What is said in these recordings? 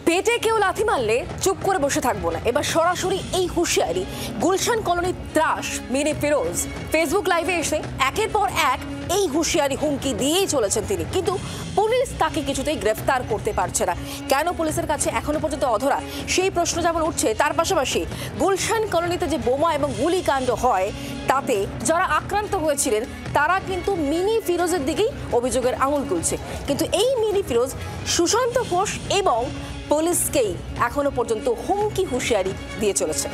পেটে কেউ লাথি মারলে চুপ করে বসে থাকবো না, এবার সরাসরি এই হুঁশিয়ারি গুলশান কলোনির ত্রাস মিনি ফিরোজ ফেসবুক লাইভে এসে একের পর এক এই হুঁশিয়ারি হুমকি দিয়েই চলেছেন তিনি, কিন্তু পুলিশ তাকে কিছুতেই গ্রেফতার করতে পারছে না। কেন পুলিশের কাছে এখনো পর্যন্ত অধরা সেই প্রশ্ন যেমন উঠছে, তার পাশাপাশি গুলশান কলোনিতে যে বোমা এবং গুলিকাণ্ড হয় তাতে যারা আক্রান্ত হয়েছিলেন তারা কিন্তু মিনি ফিরোজের দিকেই অভিযোগের আঙুল তুলছে, কিন্তু এই মিনি ফিরোজ সুশান্ত ঘোষ এবং পুলিশকেই এখনো পর্যন্ত হুমকি হুঁশিয়ারি দিয়ে চলেছে।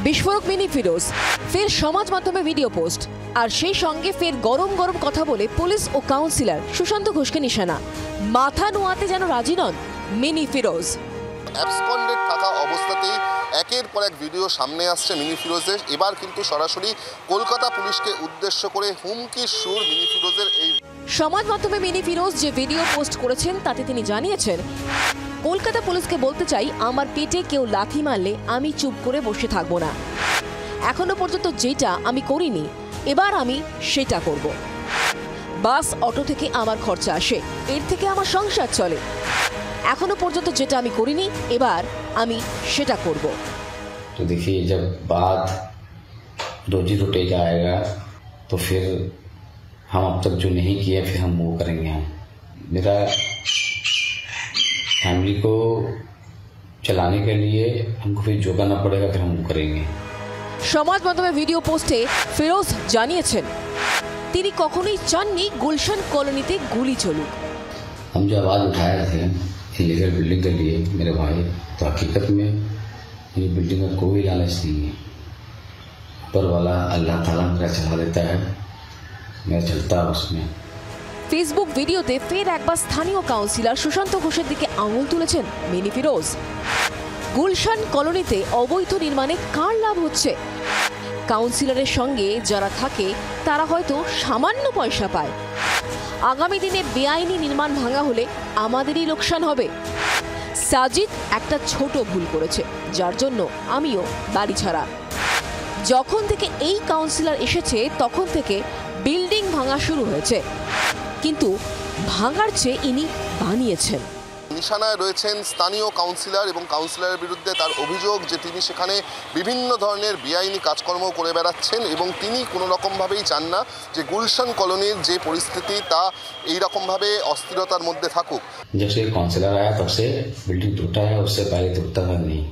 বিস্ফোরক মিনি ফিরোজ, ফের সমাজ মাধ্যমে ভিডিও পোস্ট, আর সেই সঙ্গে ফের গরম গরম কথা বলে পুলিশ ও কাউন্সিলর সুশান্ত ঘোষকে নিশানা। মাথা নোয়াতে যেন রাজি নন মিনি ফিরোজ। অ্যাবসকন্ডেড থাকা অবস্থাতেই একের পর এক ভিডিও সামনে আসছে মিনি ফিরোজের। এবার কিন্তু সরাসরি কলকাতা পুলিশকে উদ্দেশ্য করে হুমকির সুর মিনি ফিরোজের। এই সমাজ মাধ্যমে মিনি ফিরোজ যে ভিডিও পোস্ট করেছেন তাতে তিনি জানিয়েছেন, কলকাতা পুলিশকে বলতে চাই, আমার পেটে কেউ লাথি মারলে আমি চুপ করে বসে থাকবো না। এখনো পর্যন্ত যেটা আমি করিনি, এবার আমি সেটা করব। বাস অটো থেকে আমার খরচা আসে, এর থেকে আমার সংসার চলে। এখনো পর্যন্ত যেটা আমি করিনি, এবার আমি সেটা করব। तो देखिए, जब बात रोजी रोटी का आएगा तो फिर हम अब तक जो नहीं किया फिर हम वो करेंगे। हम मेरा फैमिली को चलाने के लिए हमको फिर जो करना पड़ेगा फिर हम वो करेंगे। সমাজ মাধ্যমে ভিডিও পোস্টে ফিরোজ জানিয়েছেন, তিনি কখনোই চাননি গুলশান কলোনিতে গুলি চলুক। हम जो आवाज़ उठाए थे इलीगल बिल्डिंग के लिए मेरे भाई, तो हकीकत में ये बिल्डिंग का कोई लालच नहीं है। ऊपर वाला अल्लाह ताला मेरा चला देता है, मैं चलता है उसमें। ফেসবুক ভিডিওতে ফের একবার স্থানীয় কাউন্সিলর সুশান্ত ঘোষের দিকে আঙুল তুলেছেন মিনি ফিরোজ। গুলশান কলোনিতে অবৈধ নির্মাণে কার লাভ হচ্ছে? কাউন্সিলরের সঙ্গে যারা থাকে তারা হয়তো সামান্য পয়সা পায়। আগামী দিনে বেআইনি নির্মাণ ভাঙা হলে আমাদেরই লোকসান হবে। সাজিদ একটা ছোট ভুল করেছে, যার জন্য আমিও বাড়ি ছাড়া। যখন থেকে এই কাউন্সিলর এসেছে তখন থেকে বিল্ডিং ভাঙা শুরু হয়েছে, কিন্তু ভাঙার চেয়ে ইনি বানিয়েছেন। নিশানায় রয়েছেন স্থানীয় কাউন্সিলর এবং কাউন্সিলরের বিরুদ্ধে তার অভিযোগ যে তিনি সেখানে বিভিন্ন ধরনের বেআইনি কাজকর্ম করে বেড়াচ্ছেন এবং তিনি কোনো রকমভাবেই চান না যে গুলশান কলোনির যে পরিস্থিতি তা এই রকমভাবে অস্থিরতার মধ্যে থাকুক। जब से काउंसिलर आया तब से बिल्डिंग टूटा है, उससे पहले टूटता था नहीं,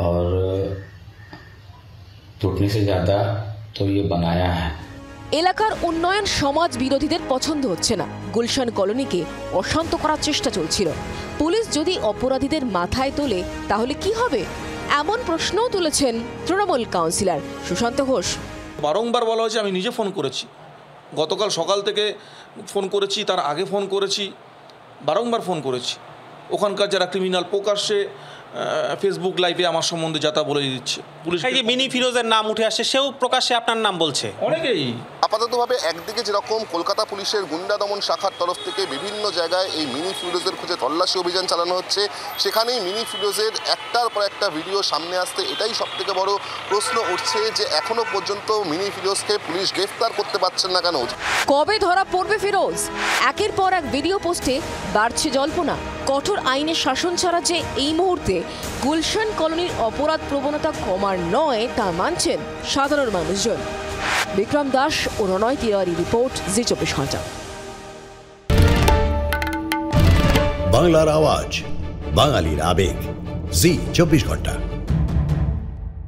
और टूटने से ज़्यादा तो ये बनाया है। এলাকার উন্নয়ন সমাজ বিরোধীদের পছন্দ হচ্ছে না। গুলশান কলোনিকে অশান্ত করার চেষ্টা চলছিল। পুলিশ যদি অপরাধীদের মাথায় তোলে তাহলে কি হবে? এমন প্রশ্নও তুলেছেন তৃণমূল কাউন্সিলর সুশান্ত ঘোষ। বারংবার বলা হয়েছে, আমি নিজে ফোন করেছি, গতকাল সকাল থেকে ফোন করেছি, তার আগে ফোন করেছি, বারংবার ফোন করেছি। ওখানকার যারা ক্রিমিনাল প্রকাশ্যে ফেসবুক লাইভে আমার সম্বন্ধে যাতা বলে দিচ্ছে। পুলিশ মিনি ফিরোজের নাম উঠে আসছে, সেও প্রকাশ্যে আপনার নাম বলছে। অনেকেই আপাততভাবে একদিকে যেরকম কলকাতা পুলিশের গুন্ডা দমন শাখার তরফ থেকে বিভিন্ন জায়গায় এই মিনি ফিরোজের খোঁজে তল্লাশি অভিযান চালানো হচ্ছে, সেখানেই মিনি ফিরোজের একটার পর একটা ভিডিও সামনে আসতে এটাই সবথেকে বড় প্রশ্ন উঠছে যে এখনো পর্যন্ত মিনি ফিরোজকে পুলিশ গ্রেফতার করতে পারছেন না কেন? কবে ধরা পড়বে ফিরোজ? একের পর এক ভিডিও পোস্টে বাড়ছে জল্পনা। কঠোর আইনের শাসন ছাড়া যে এই মুহূর্তে গুলশান কলোনির অপরাধ প্রবণতা কমার নয় তা মানছেন সাধারণ মানুষজন। বিক্রম দাস ও রণয় তিওয়ারি রিপোর্ট, জি 24 ঘন্টা। বাংলার আওয়াজ, বাঙালির আবেগ, জি 24 ঘন্টা।